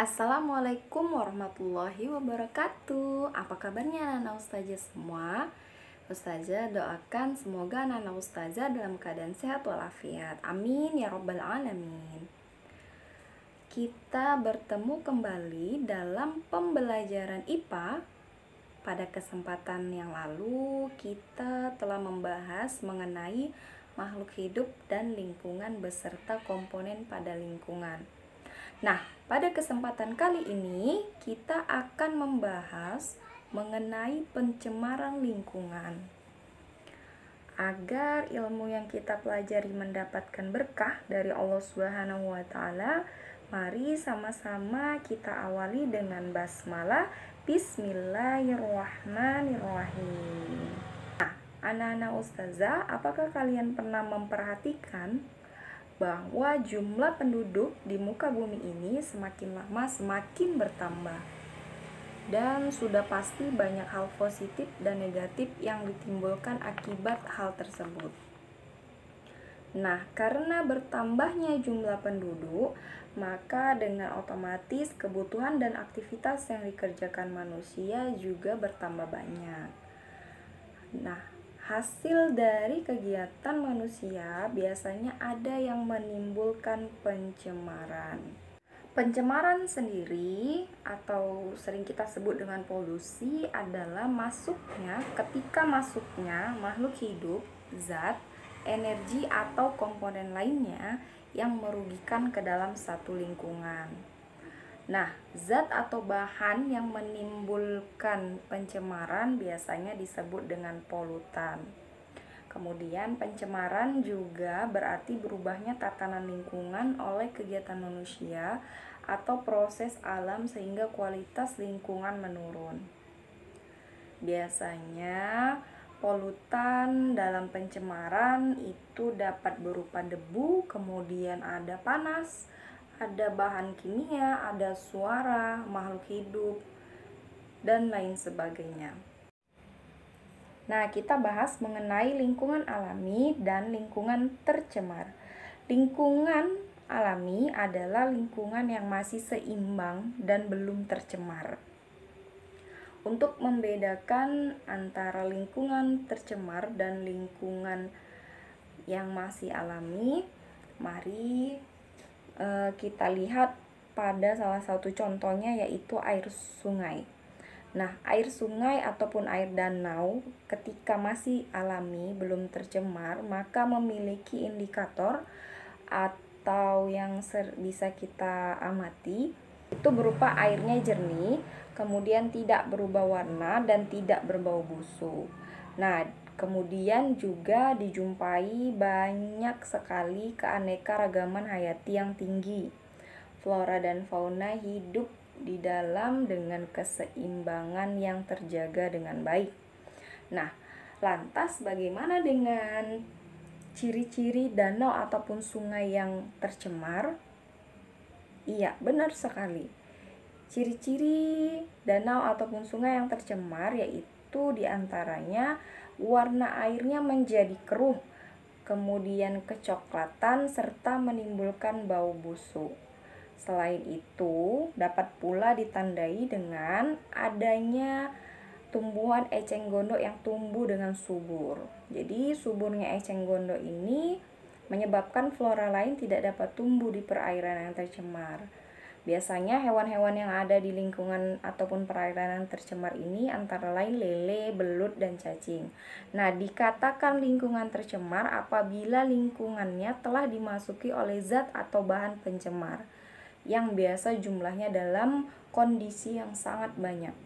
Assalamualaikum warahmatullahi wabarakatuh. Apa kabarnya anak ustazah semua? Ustazah doakan semoga anak ustazah dalam keadaan sehat walafiat. Amin ya robbal alamin. Kita bertemu kembali dalam pembelajaran IPA. Pada kesempatan yang lalu kita telah membahas mengenai makhluk hidup dan lingkungan beserta komponen pada lingkungan. Nah, pada kesempatan kali ini kita akan membahas mengenai pencemaran lingkungan. Agar ilmu yang kita pelajari mendapatkan berkah dari Allah Subhanahu wa taala, mari sama-sama kita awali dengan basmalah. Bismillahirrahmanirrahim. Nah, anak-anak ustazah, apakah kalian pernah memperhatikan bahwa jumlah penduduk di muka bumi ini semakin lama semakin bertambah, dan sudah pasti banyak hal positif dan negatif yang ditimbulkan akibat hal tersebut. Nah, karena bertambahnya jumlah penduduk, maka dengan otomatis kebutuhan dan aktivitas yang dikerjakan manusia juga bertambah banyak. Nah, hasil dari kegiatan manusia biasanya ada yang menimbulkan pencemaran. Pencemaran sendiri atau sering kita sebut dengan polusi adalah ketika masuknya makhluk hidup, zat, energi atau komponen lainnya yang merugikan ke dalam satu lingkungan. Nah, zat atau bahan yang menimbulkan pencemaran biasanya disebut dengan polutan. Kemudian pencemaran juga berarti berubahnya tatanan lingkungan oleh kegiatan manusia atau proses alam sehingga kualitas lingkungan menurun. Biasanya polutan dalam pencemaran itu dapat berupa debu, kemudian ada panas, ada bahan kimia, ada suara makhluk hidup, dan lain sebagainya. Nah, kita bahas mengenai lingkungan alami dan lingkungan tercemar. Lingkungan alami adalah lingkungan yang masih seimbang dan belum tercemar. Untuk membedakan antara lingkungan tercemar dan lingkungan yang masih alami, mari kita lihat pada salah satu contohnya, yaitu air sungai. Nah, air sungai ataupun air danau ketika masih alami, belum tercemar, maka memiliki indikator atau yang bisa kita amati, itu berupa airnya jernih, kemudian tidak berubah warna dan tidak berbau busuk. Nah, kemudian juga dijumpai banyak sekali keanekaragaman hayati yang tinggi. Flora dan fauna hidup di dalam dengan keseimbangan yang terjaga dengan baik. Nah, lantas bagaimana dengan ciri-ciri danau ataupun sungai yang tercemar? Iya, benar sekali. Ciri-ciri danau ataupun sungai yang tercemar yaitu diantaranya warna airnya menjadi keruh, kemudian kecoklatan, serta menimbulkan bau busuk. Selain itu, dapat pula ditandai dengan adanya tumbuhan eceng gondok yang tumbuh dengan subur. Jadi, suburnya eceng gondok ini menyebabkan flora lain tidak dapat tumbuh di perairan yang tercemar. Biasanya hewan-hewan yang ada di lingkungan ataupun perairan yang tercemar ini antara lain lele, belut, dan cacing. Nah, dikatakan lingkungan tercemar apabila lingkungannya telah dimasuki oleh zat atau bahan pencemar yang biasa jumlahnya dalam kondisi yang sangat banyak.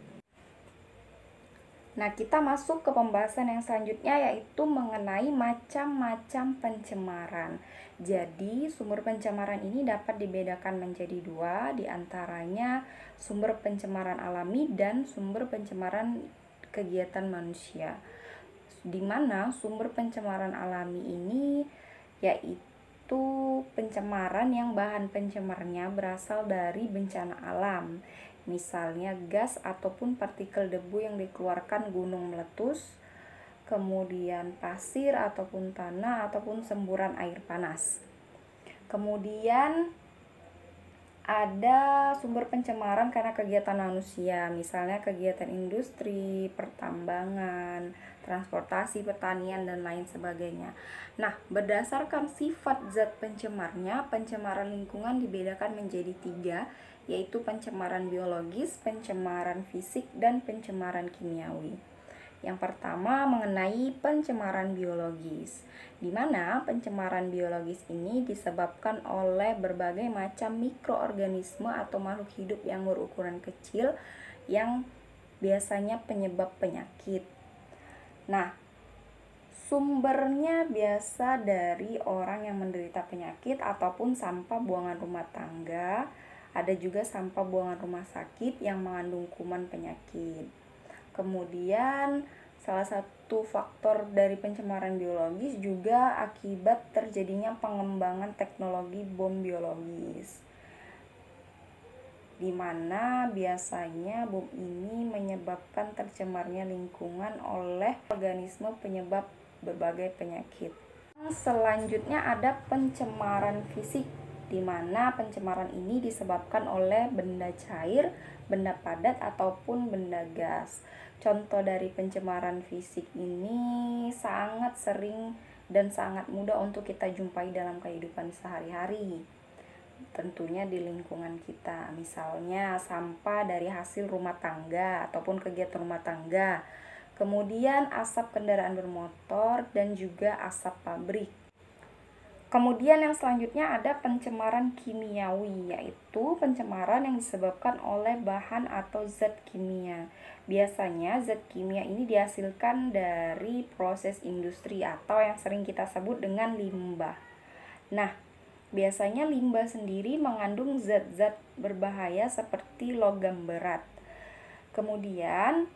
Nah, kita masuk ke pembahasan yang selanjutnya, yaitu mengenai macam-macam pencemaran. Jadi, sumber pencemaran ini dapat dibedakan menjadi dua, diantaranya sumber pencemaran alami dan sumber pencemaran kegiatan manusia. Di mana sumber pencemaran alami ini yaitu pencemaran yang bahan pencemarnya berasal dari bencana alam, misalnya gas ataupun partikel debu yang dikeluarkan gunung meletus, kemudian pasir ataupun tanah ataupun semburan air panas. Kemudian Ada sumber pencemaran karena kegiatan manusia, misalnya kegiatan industri, pertambangan, transportasi, pertanian, dan lain sebagainya. Nah, berdasarkan sifat zat pencemarnya, pencemaran lingkungan dibedakan menjadi 3, yaitu pencemaran biologis, pencemaran fisik, dan pencemaran kimiawi. Yang pertama mengenai pencemaran biologis, di mana pencemaran biologis ini disebabkan oleh berbagai macam mikroorganisme atau makhluk hidup yang berukuran kecil yang biasanya penyebab penyakit. Nah, sumbernya biasa dari orang yang menderita penyakit ataupun sampah buangan rumah tangga. Ada juga sampah buangan rumah sakit yang mengandung kuman penyakit. Kemudian salah satu faktor dari pencemaran biologis juga akibat terjadinya pengembangan teknologi bom biologis, di mana biasanya bom ini menyebabkan tercemarnya lingkungan oleh organisme penyebab berbagai penyakit. Selanjutnya ada pencemaran fisik, di mana pencemaran ini disebabkan oleh benda cair, benda padat, ataupun benda gas. Contoh dari pencemaran fisik ini sangat sering dan sangat mudah untuk kita jumpai dalam kehidupan sehari-hari. Tentunya di lingkungan kita, misalnya sampah dari hasil rumah tangga ataupun kegiatan rumah tangga, kemudian asap kendaraan bermotor, dan juga asap pabrik. Kemudian yang selanjutnya ada pencemaran kimiawi, yaitu pencemaran yang disebabkan oleh bahan atau zat kimia. Biasanya zat kimia ini dihasilkan dari proses industri atau yang sering kita sebut dengan limbah. Nah, biasanya limbah sendiri mengandung zat-zat berbahaya seperti logam berat. Kemudian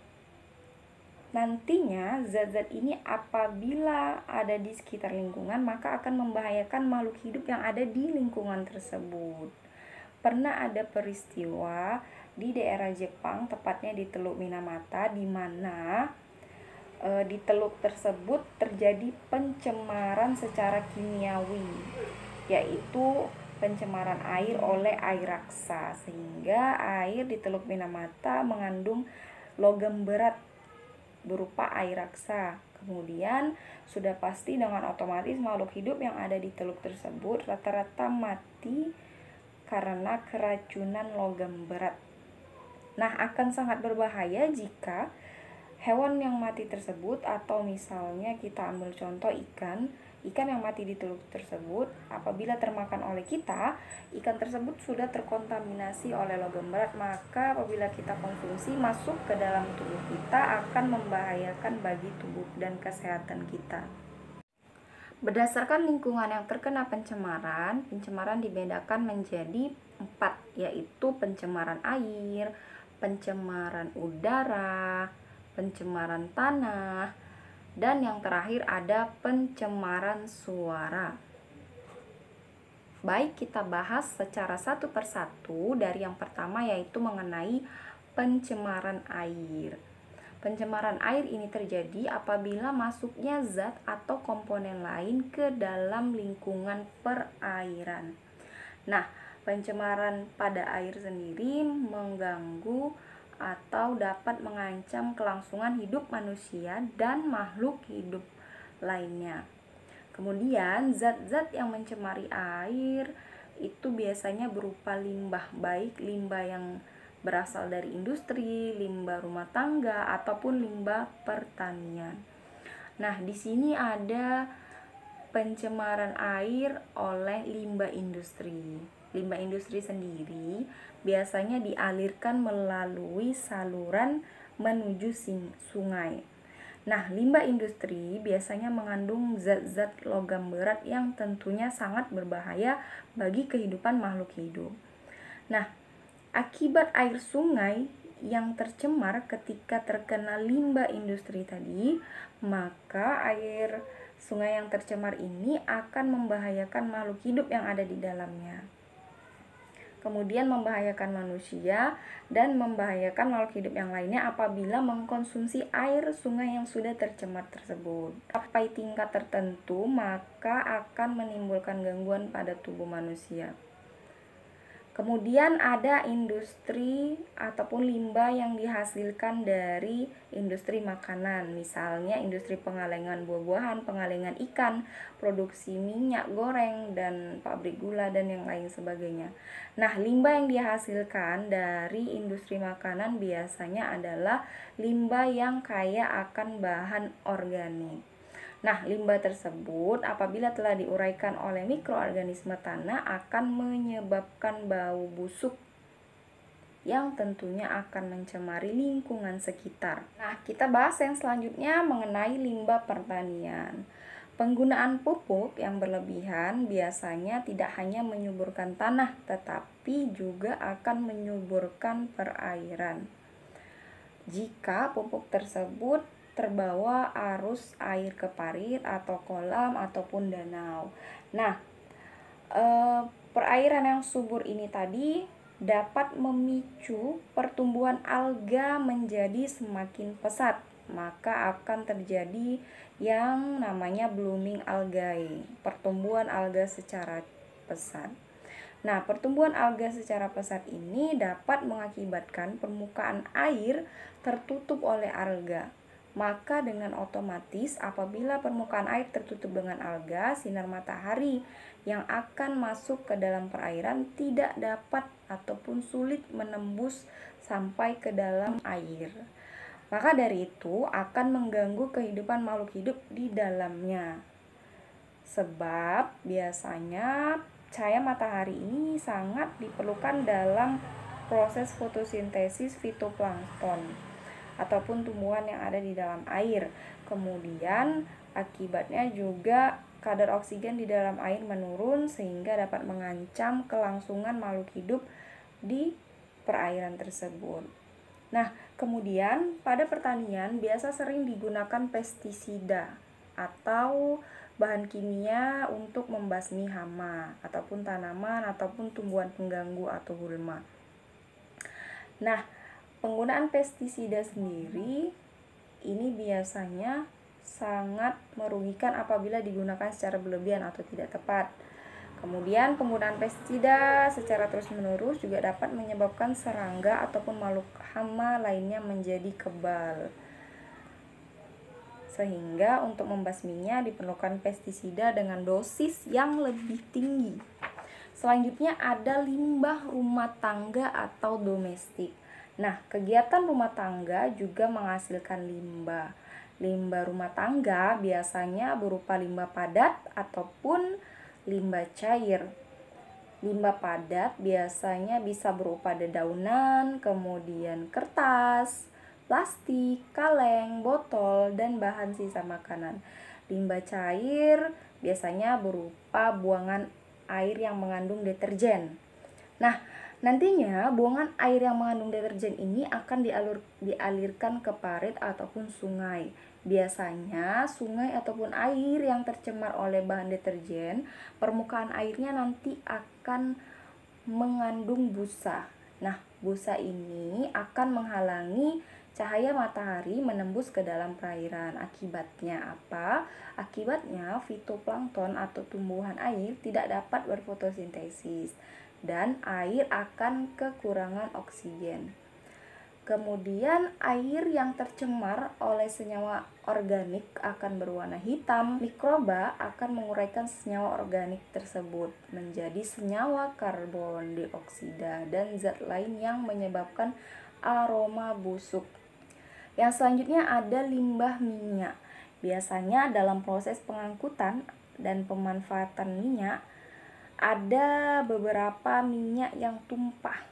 nantinya zat-zat ini apabila ada di sekitar lingkungan maka akan membahayakan makhluk hidup yang ada di lingkungan tersebut. Pernah ada peristiwa di daerah Jepang, tepatnya di Teluk Minamata, di mana di teluk tersebut terjadi pencemaran secara kimiawi, yaitu pencemaran air oleh air raksa, sehingga air di Teluk Minamata mengandung logam berat berupa air raksa. Kemudian sudah pasti dengan otomatis makhluk hidup yang ada di teluk tersebut rata-rata mati karena keracunan logam berat. Nah, akan sangat berbahaya jika hewan yang mati tersebut, atau misalnya kita ambil contoh ikan yang mati di teluk tersebut, apabila termakan oleh kita, ikan tersebut sudah terkontaminasi oleh logam berat, maka apabila kita konsumsi masuk ke dalam tubuh kita akan membahayakan bagi tubuh dan kesehatan kita. Berdasarkan lingkungan yang terkena pencemaran dibedakan menjadi 4, yaitu pencemaran air, pencemaran udara, pencemaran tanah, dan yang terakhir ada pencemaran suara. Baik, kita bahas secara satu persatu. Dari yang pertama yaitu mengenai pencemaran air. Pencemaran air ini terjadi apabila masuknya zat atau komponen lain ke dalam lingkungan perairan. Nah, pencemaran pada air sendiri mengganggu atau dapat mengancam kelangsungan hidup manusia dan makhluk hidup lainnya. Kemudian zat-zat yang mencemari air itu biasanya berupa limbah, baik limbah yang berasal dari industri, limbah rumah tangga, ataupun limbah pertanian. Nah, di sini ada pencemaran air oleh limbah industri. Limbah industri sendiri biasanya dialirkan melalui saluran menuju sungai. Nah, limbah industri biasanya mengandung zat-zat logam berat yang tentunya sangat berbahaya bagi kehidupan makhluk hidup. Nah, akibat air sungai yang tercemar ketika terkena limbah industri tadi, maka air sungai yang tercemar ini akan membahayakan makhluk hidup yang ada di dalamnya. Kemudian membahayakan manusia dan membahayakan makhluk hidup yang lainnya apabila mengkonsumsi air sungai yang sudah tercemar tersebut. Sampai tingkat tertentu maka akan menimbulkan gangguan pada tubuh manusia. Kemudian ada industri ataupun limbah yang dihasilkan dari industri makanan, misalnya industri pengalengan buah-buahan, pengalengan ikan, produksi minyak goreng, dan pabrik gula, dan yang lain sebagainya. Nah, limbah yang dihasilkan dari industri makanan biasanya adalah limbah yang kaya akan bahan organik. Nah, limbah tersebut apabila telah diuraikan oleh mikroorganisme tanah akan menyebabkan bau busuk yang tentunya akan mencemari lingkungan sekitar. Nah, kita bahas yang selanjutnya mengenai limbah pertanian. Penggunaan pupuk yang berlebihan biasanya tidak hanya menyuburkan tanah, tetapi juga akan menyuburkan perairan. Jika pupuk tersebut terbawa arus air ke parit atau kolam ataupun danau. Nah, perairan yang subur ini tadi dapat memicu pertumbuhan alga menjadi semakin pesat, maka akan terjadi yang namanya blooming algae, pertumbuhan alga secara pesat. Nah, pertumbuhan alga secara pesat ini dapat mengakibatkan permukaan air tertutup oleh alga. Maka dengan otomatis apabila permukaan air tertutup dengan alga, sinar matahari yang akan masuk ke dalam perairan tidak dapat ataupun sulit menembus sampai ke dalam air. Maka dari itu akan mengganggu kehidupan makhluk hidup di dalamnya. Sebab biasanya cahaya matahari ini sangat diperlukan dalam proses fotosintesis fitoplankton ataupun tumbuhan yang ada di dalam air. Kemudian akibatnya juga kadar oksigen di dalam air menurun sehingga dapat mengancam kelangsungan makhluk hidup di perairan tersebut. Nah, kemudian pada pertanian biasa sering digunakan pestisida atau bahan kimia untuk membasmi hama ataupun tanaman ataupun tumbuhan pengganggu atau gulma. Nah, penggunaan pestisida sendiri ini biasanya sangat merugikan apabila digunakan secara berlebihan atau tidak tepat. Kemudian penggunaan pestisida secara terus-menerus juga dapat menyebabkan serangga ataupun makhluk hama lainnya menjadi kebal. Sehingga untuk membasminya diperlukan pestisida dengan dosis yang lebih tinggi. Selanjutnya ada limbah rumah tangga atau domestik. Nah, kegiatan rumah tangga juga menghasilkan limbah. Limbah rumah tangga biasanya berupa limbah padat ataupun limbah cair. Limbah padat biasanya bisa berupa dedaunan, kemudian kertas, plastik, kaleng, botol, dan bahan sisa makanan. Limbah cair biasanya berupa buangan air yang mengandung deterjen. Nah, nantinya buangan air yang mengandung deterjen ini akan dialirkan ke parit ataupun sungai. Biasanya sungai ataupun air yang tercemar oleh bahan deterjen, permukaan airnya nanti akan mengandung busa. Nah, busa ini akan menghalangi cahaya matahari menembus ke dalam perairan. Akibatnya apa? Akibatnya fitoplankton atau tumbuhan air tidak dapat berfotosintesis dan air akan kekurangan oksigen. Kemudian air yang tercemar oleh senyawa organik akan berwarna hitam. Mikroba akan menguraikan senyawa organik tersebut menjadi senyawa karbon dioksida dan zat lain yang menyebabkan aroma busuk. Yang selanjutnya ada limbah minyak. Biasanya dalam proses pengangkutan dan pemanfaatan minyak ada beberapa minyak yang tumpah.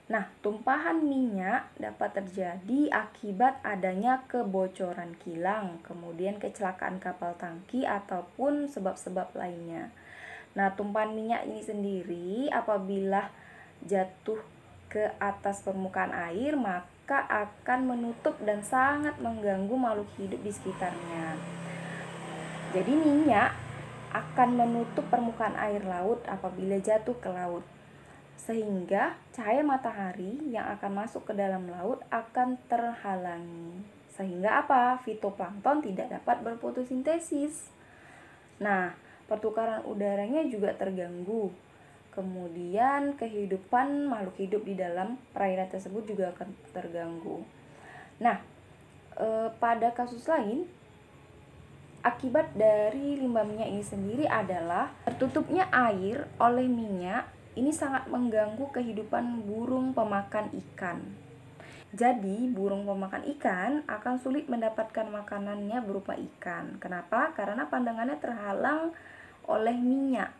Nah, tumpahan minyak dapat terjadi akibat adanya kebocoran kilang, kemudian kecelakaan kapal tangki ataupun sebab-sebab lainnya. Nah, tumpahan minyak ini sendiri apabila jatuh ke atas permukaan air maka akan menutup dan sangat mengganggu makhluk hidup di sekitarnya. Jadi minyak akan menutup permukaan air laut apabila jatuh ke laut. Sehingga cahaya matahari yang akan masuk ke dalam laut akan terhalangi. Sehingga apa? Fitoplankton tidak dapat berfotosintesis. Nah, pertukaran udaranya juga terganggu. Kemudian kehidupan makhluk hidup di dalam perairan tersebut juga akan terganggu. Nah, pada kasus lain, akibat dari limbah minyak ini sendiri adalah tertutupnya air oleh minyak. Ini sangat mengganggu kehidupan burung pemakan ikan. Jadi, burung pemakan ikan akan sulit mendapatkan makanannya berupa ikan. Kenapa? Karena pandangannya terhalang oleh minyak.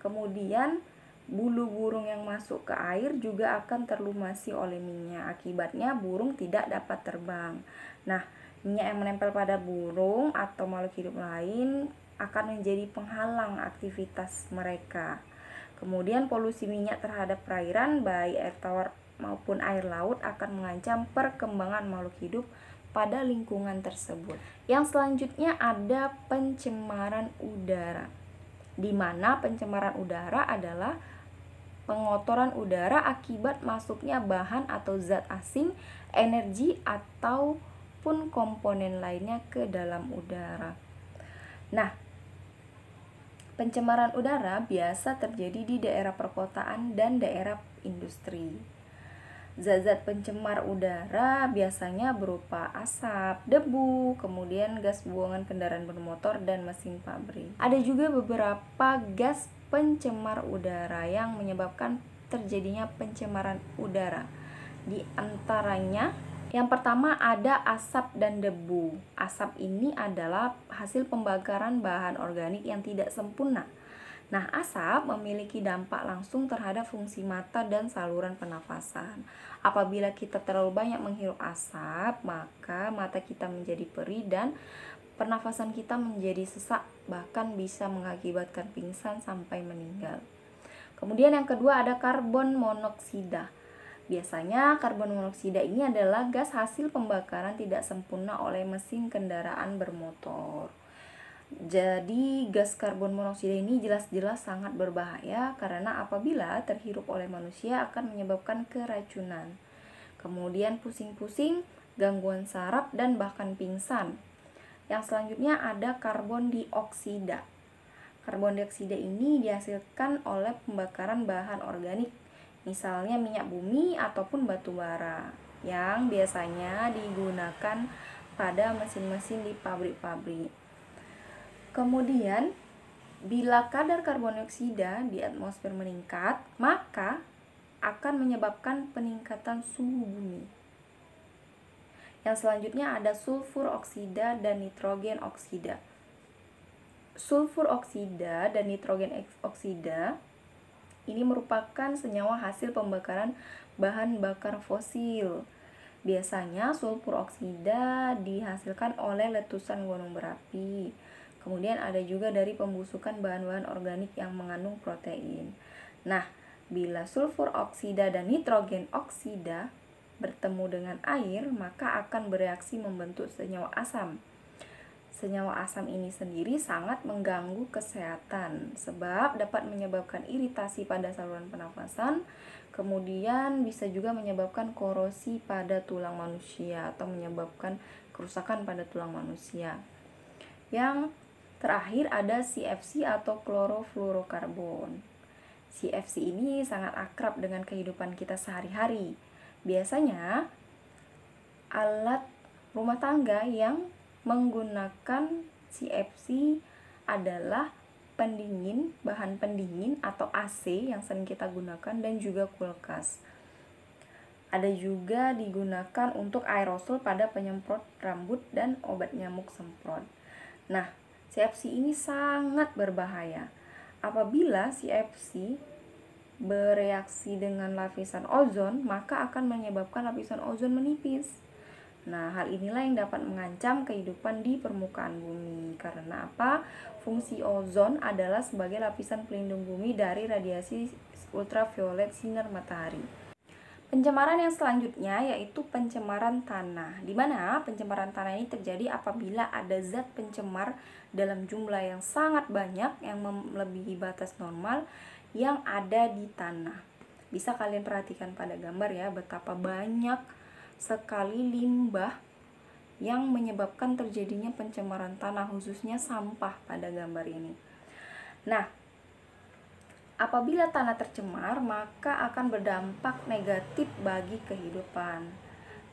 Kemudian bulu burung yang masuk ke air juga akan terlumasi oleh minyak. Akibatnya burung tidak dapat terbang. Nah, minyak yang menempel pada burung atau makhluk hidup lain akan menjadi penghalang aktivitas mereka. Kemudian polusi minyak terhadap perairan, baik air tawar maupun air laut, akan mengancam perkembangan makhluk hidup pada lingkungan tersebut. Yang selanjutnya ada pencemaran udara, di mana pencemaran udara adalah pengotoran udara akibat masuknya bahan atau zat asing, energi, ataupun komponen lainnya ke dalam udara. Nah, pencemaran udara biasa terjadi di daerah perkotaan dan daerah industri. Zat-zat pencemar udara biasanya berupa asap, debu, kemudian gas buangan kendaraan bermotor dan mesin pabrik. Ada juga beberapa gas pencemar udara yang menyebabkan terjadinya pencemaran udara. Di antaranya, yang pertama ada asap dan debu. Asap ini adalah hasil pembakaran bahan organik yang tidak sempurna. Nah, asap memiliki dampak langsung terhadap fungsi mata dan saluran pernafasan. Apabila kita terlalu banyak menghirup asap, maka mata kita menjadi perih dan pernafasan kita menjadi sesak, bahkan bisa mengakibatkan pingsan sampai meninggal. Kemudian yang kedua ada karbon monoksida. Biasanya karbon monoksida ini adalah gas hasil pembakaran tidak sempurna oleh mesin kendaraan bermotor. Jadi gas karbon monoksida ini jelas-jelas sangat berbahaya karena apabila terhirup oleh manusia akan menyebabkan keracunan. Kemudian pusing-pusing, gangguan saraf, dan bahkan pingsan. Yang selanjutnya ada karbon dioksida. Karbon dioksida ini dihasilkan oleh pembakaran bahan organik, misalnya minyak bumi ataupun batu bara, yang biasanya digunakan pada mesin-mesin di pabrik-pabrik. Kemudian, bila kadar karbon dioksida di atmosfer meningkat, maka akan menyebabkan peningkatan suhu bumi. Yang selanjutnya ada sulfur oksida dan nitrogen oksida. Sulfur oksida dan nitrogen oksida ini merupakan senyawa hasil pembakaran bahan bakar fosil. Biasanya sulfur oksida dihasilkan oleh letusan gunung berapi. Kemudian ada juga dari pembusukan bahan-bahan organik yang mengandung protein. Nah, bila sulfur oksida dan nitrogen oksida bertemu dengan air, maka akan bereaksi membentuk senyawa asam. Senyawa asam ini sendiri sangat mengganggu kesehatan sebab dapat menyebabkan iritasi pada saluran pernafasan, kemudian bisa juga menyebabkan korosi pada tulang manusia atau menyebabkan kerusakan pada tulang manusia. Yang terakhir ada CFC atau klorofluorokarbon. CFC ini sangat akrab dengan kehidupan kita sehari-hari. Biasanya alat rumah tangga yang menggunakan CFC adalah pendingin, bahan pendingin atau AC yang sering kita gunakan, dan juga kulkas. Ada juga digunakan untuk aerosol pada penyemprot rambut dan obat nyamuk semprot. Nah, CFC ini sangat berbahaya. Apabila CFC bereaksi dengan lapisan ozon, maka akan menyebabkan lapisan ozon menipis. Nah, hal inilah yang dapat mengancam kehidupan di permukaan bumi. Karena apa? Fungsi ozon adalah sebagai lapisan pelindung bumi dari radiasi ultraviolet sinar matahari. Pencemaran yang selanjutnya yaitu pencemaran tanah, di mana pencemaran tanah ini terjadi apabila ada zat pencemar dalam jumlah yang sangat banyak yang melebihi batas normal yang ada di tanah. Bisa kalian perhatikan pada gambar ya, betapa banyak sekali limbah yang menyebabkan terjadinya pencemaran tanah, khususnya sampah pada gambar ini. Nah, Apabila tanah tercemar, maka akan berdampak negatif bagi kehidupan.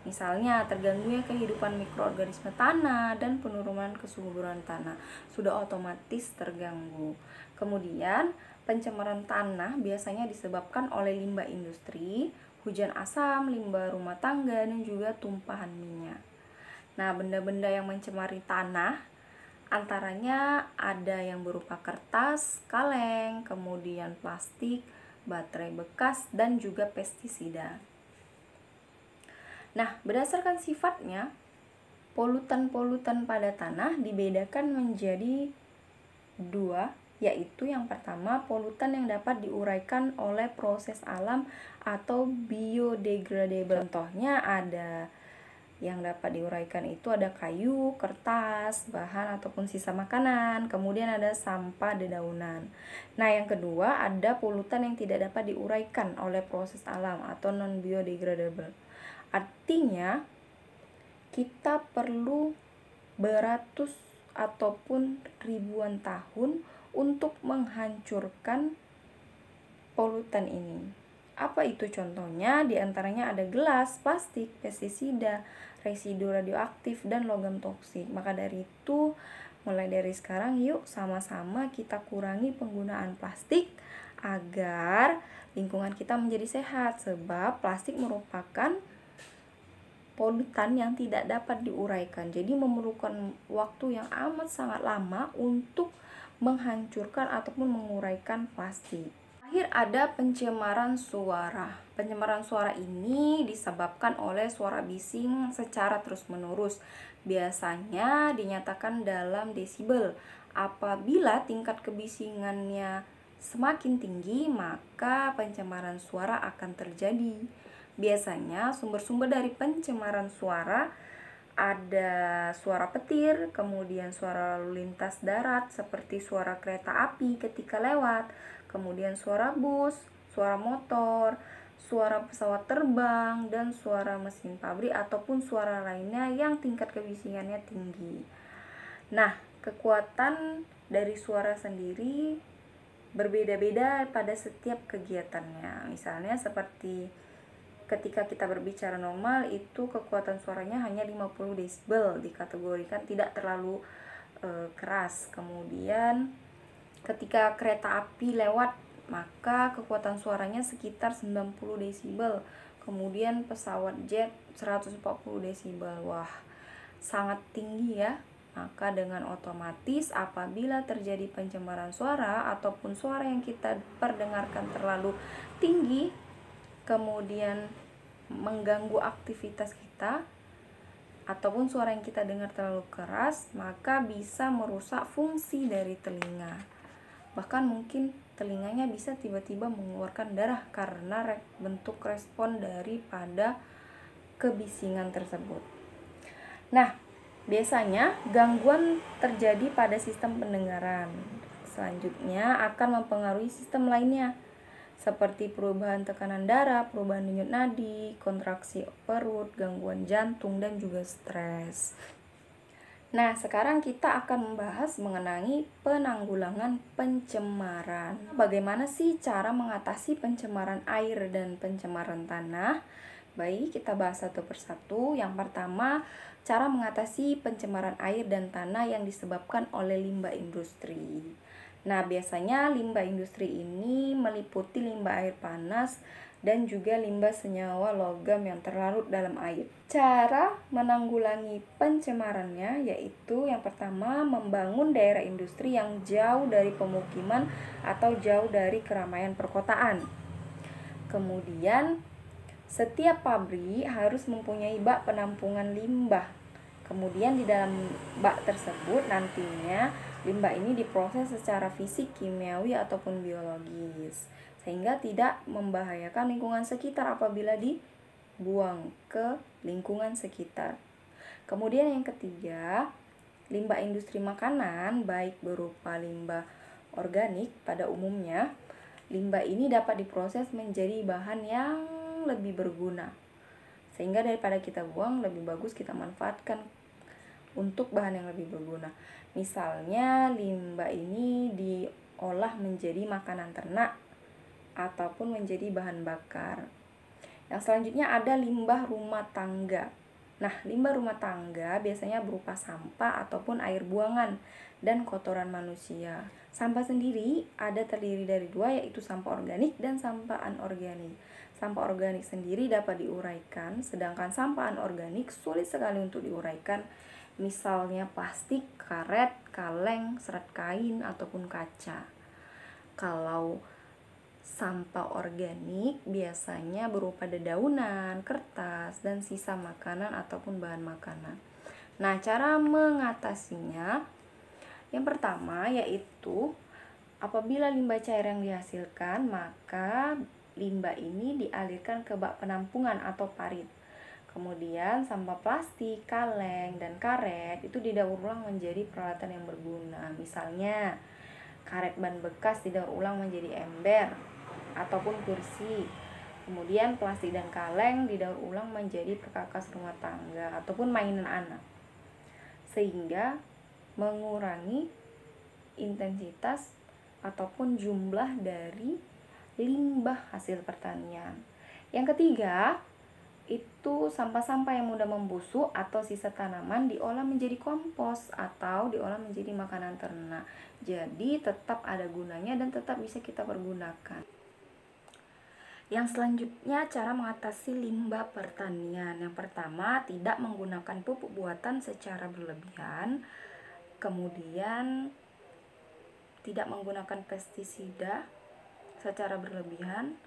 Misalnya, terganggunya kehidupan mikroorganisme tanah dan penurunan kesuburan tanah sudah otomatis terganggu. Kemudian, pencemaran tanah biasanya disebabkan oleh limbah industri, hujan asam, limbah rumah tangga, dan juga tumpahan minyak. Nah, benda-benda yang mencemari tanah antaranya ada yang berupa kertas, kaleng, kemudian plastik, baterai bekas, dan juga pestisida. Nah, berdasarkan sifatnya, polutan-polutan pada tanah dibedakan menjadi dua, yaitu yang pertama polutan yang dapat diuraikan oleh proses alam atau biodegradable. Contohnya ada yang dapat diuraikan itu ada kayu, kertas, bahan ataupun sisa makanan, kemudian ada sampah dedaunan. Nah, yang kedua ada polutan yang tidak dapat diuraikan oleh proses alam atau non biodegradable. Artinya kita perlu beratus ataupun ribuan tahun untuk menghancurkan polutan ini. Apa itu contohnya? Di antaranya ada gelas, plastik, pestisida, residu radioaktif, dan logam toksik. Maka dari itu, mulai dari sekarang yuk sama-sama kita kurangi penggunaan plastik agar lingkungan kita menjadi sehat, sebab plastik merupakan polutan yang tidak dapat diuraikan. Jadi memerlukan waktu yang amat sangat lama untuk menghancurkan ataupun menguraikan plastik. Terakhir ada pencemaran suara. Pencemaran suara ini disebabkan oleh suara bising secara terus-menerus. Biasanya dinyatakan dalam desibel. Apabila tingkat kebisingannya semakin tinggi, maka pencemaran suara akan terjadi. Biasanya sumber-sumber dari pencemaran suara ada suara petir, kemudian suara lalu lintas darat seperti suara kereta api ketika lewat, kemudian suara bus, suara motor, suara pesawat terbang, dan suara mesin pabrik ataupun suara lainnya yang tingkat kebisingannya tinggi. Nah, kekuatan dari suara sendiri berbeda-beda pada setiap kegiatannya. Misalnya seperti ketika kita berbicara normal itu kekuatan suaranya hanya 50 desibel, dikategorikan tidak terlalu keras. Kemudian ketika kereta api lewat, maka kekuatan suaranya sekitar 90 desibel. Kemudian pesawat jet 140 desibel. Wah, sangat tinggi ya. Maka dengan otomatis apabila terjadi pencemaran suara ataupun suara yang kita perdengarkan terlalu tinggi, kemudian mengganggu aktivitas kita, ataupun suara yang kita dengar terlalu keras, maka bisa merusak fungsi dari telinga. Bahkan mungkin telinganya bisa tiba-tiba mengeluarkan darah karena bentuk respon daripada kebisingan tersebut. Nah, biasanya gangguan terjadi pada sistem pendengaran. Selanjutnya akan mempengaruhi sistem lainnya, seperti perubahan tekanan darah, perubahan denyut nadi, kontraksi perut, gangguan jantung, dan juga stres. Nah, sekarang kita akan membahas mengenai penanggulangan pencemaran. Bagaimana sih cara mengatasi pencemaran air dan pencemaran tanah? Baik, kita bahas satu persatu. Yang pertama, cara mengatasi pencemaran air dan tanah yang disebabkan oleh limbah industri. Nah, biasanya limbah industri ini meliputi limbah air panas dan juga limbah senyawa logam yang terlarut dalam air. Cara menanggulangi pencemarannya yaitu yang pertama, membangun daerah industri yang jauh dari pemukiman atau jauh dari keramaian perkotaan. Kemudian, setiap pabrik harus mempunyai bak penampungan limbah. Kemudian di dalam bak tersebut nantinya limbah ini diproses secara fisik, kimiawi, ataupun biologis, sehingga tidak membahayakan lingkungan sekitar apabila dibuang ke lingkungan sekitar. Kemudian yang ketiga, limbah industri makanan, baik berupa limbah organik pada umumnya, limbah ini dapat diproses menjadi bahan yang lebih berguna, sehingga daripada kita buang, lebih bagus kita manfaatkan untuk bahan yang lebih berguna. Misalnya limbah ini diolah menjadi makanan ternak ataupun menjadi bahan bakar. Yang selanjutnya ada limbah rumah tangga. Nah, limbah rumah tangga biasanya berupa sampah ataupun air buangan dan kotoran manusia. Sampah sendiri ada terdiri dari dua, yaitu sampah organik dan sampah anorganik. Sampah organik sendiri dapat diuraikan, sedangkan sampah anorganik sulit sekali untuk diuraikan. Misalnya plastik, karet, kaleng, serat kain, ataupun kaca. Kalau sampah organik biasanya berupa dedaunan, kertas, dan sisa makanan ataupun bahan makanan. Nah, cara mengatasinya yang pertama yaitu apabila limbah cair yang dihasilkan, maka limbah ini dialirkan ke bak penampungan atau parit. Kemudian sampah plastik, kaleng, dan karet itu didaur ulang menjadi peralatan yang berguna. Misalnya karet ban bekas didaur ulang menjadi ember ataupun kursi. Kemudian plastik dan kaleng didaur ulang menjadi perkakas rumah tangga ataupun mainan anak, sehingga mengurangi intensitas ataupun jumlah dari limbah hasil pertanian. Yang ketiga, itu sampah-sampah yang mudah membusuk atau sisa tanaman diolah menjadi kompos atau diolah menjadi makanan ternak. Jadi tetap ada gunanya dan tetap bisa kita pergunakan. Yang selanjutnya, cara mengatasi limbah pertanian. Yang pertama, tidak menggunakan pupuk buatan secara berlebihan. Kemudian tidak menggunakan pestisida secara berlebihan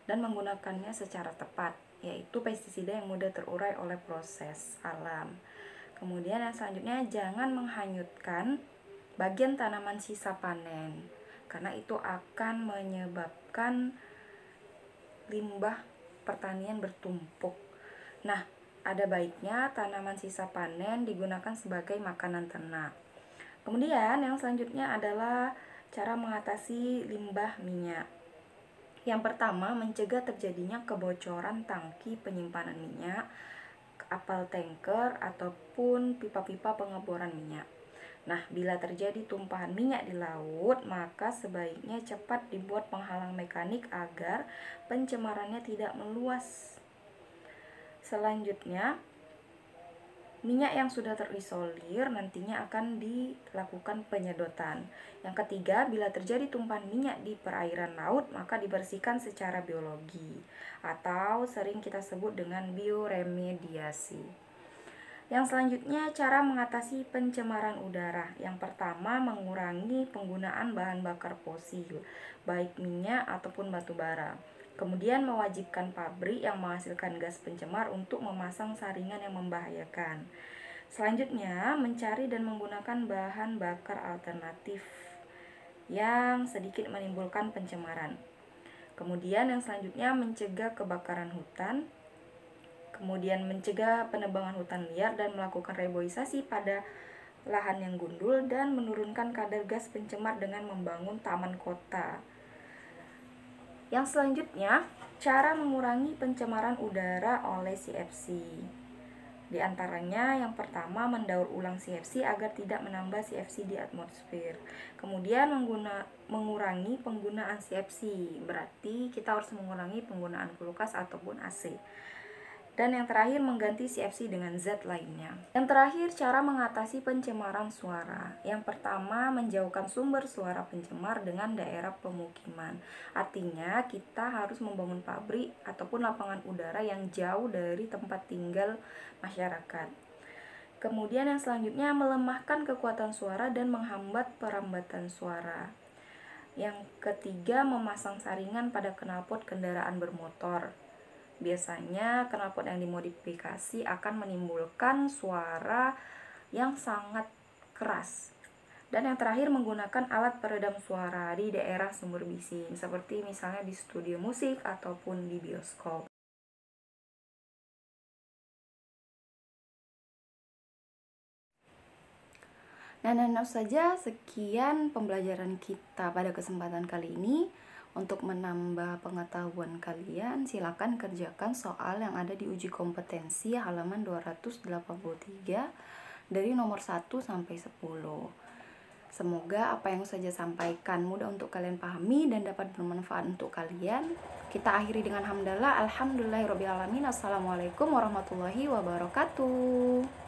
dan menggunakannya secara tepat, yaitu pestisida yang mudah terurai oleh proses alam. Kemudian yang selanjutnya, jangan menghanyutkan bagian tanaman sisa panen, karena itu akan menyebabkan limbah pertanian bertumpuk. Nah, ada baiknya tanaman sisa panen digunakan sebagai makanan ternak. Kemudian yang selanjutnya adalah cara mengatasi limbah minyak. Yang pertama, mencegah terjadinya kebocoran tangki penyimpanan minyak, kapal tanker, ataupun pipa-pipa pengeboran minyak. Nah, bila terjadi tumpahan minyak di laut, maka sebaiknya cepat dibuat penghalang mekanik agar pencemarannya tidak meluas. Selanjutnya, minyak yang sudah terisolir nantinya akan dilakukan penyedotan. Yang ketiga, bila terjadi tumpahan minyak di perairan laut, maka dibersihkan secara biologi atau sering kita sebut dengan bioremediasi. Yang selanjutnya, cara mengatasi pencemaran udara. Yang pertama, mengurangi penggunaan bahan bakar fosil, baik minyak ataupun batu bara. Kemudian mewajibkan pabrik yang menghasilkan gas pencemar untuk memasang saringan yang membahayakan. Selanjutnya, mencari dan menggunakan bahan bakar alternatif yang sedikit menimbulkan pencemaran. Kemudian yang selanjutnya, mencegah kebakaran hutan. Kemudian mencegah penebangan hutan liar dan melakukan reboisasi pada lahan yang gundul dan menurunkan kadar gas pencemar dengan membangun taman kota. Yang selanjutnya, cara mengurangi pencemaran udara oleh CFC. Di antaranya yang pertama, mendaur ulang CFC agar tidak menambah CFC di atmosfer. Kemudian mengurangi penggunaan CFC, berarti kita harus mengurangi penggunaan kulkas ataupun AC. Dan yang terakhir, mengganti CFC dengan zat lainnya. Yang terakhir, cara mengatasi pencemaran suara. Yang pertama, menjauhkan sumber suara pencemar dengan daerah pemukiman. Artinya, kita harus membangun pabrik ataupun lapangan udara yang jauh dari tempat tinggal masyarakat. Kemudian yang selanjutnya, melemahkan kekuatan suara dan menghambat perambatan suara. Yang ketiga, memasang saringan pada knalpot kendaraan bermotor. Biasanya knalpot yang dimodifikasi akan menimbulkan suara yang sangat keras. Dan yang terakhir, menggunakan alat peredam suara di daerah sumber bising, seperti misalnya di studio musik ataupun di bioskop. Nah, saja sekian pembelajaran kita pada kesempatan kali ini. Untuk menambah pengetahuan kalian, silakan kerjakan soal yang ada di uji kompetensi halaman 283 dari nomor 1 sampai 10. Semoga apa yang saja sampaikan mudah untuk kalian pahami dan dapat bermanfaat untuk kalian. Kita akhiri dengan hamdalah, alhamdulillahirobbilalamin. Assalamualaikum warahmatullahi wabarakatuh.